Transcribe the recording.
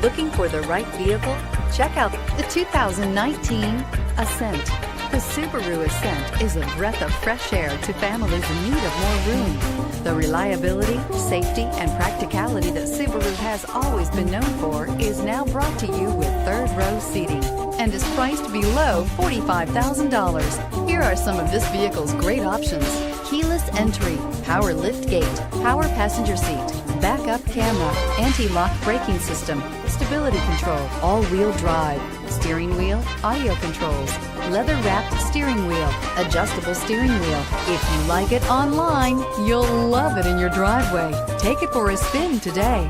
Looking for the right vehicle? Check out the 2019 Ascent. The Subaru Ascent is a breath of fresh air to families in need of more room. The reliability, safety, and practicality that Subaru has always been known for is now brought to you with third-row seating and is priced below $45,000. Here are some of this vehicle's great options: keyless entry, power lift gate, power passenger seat, backup camera, anti-lock braking system, stability control, all-wheel drive, steering wheel audio controls, leather-wrapped steering wheel, adjustable steering wheel. If you like it online, you'll love it in your driveway. Take it for a spin today.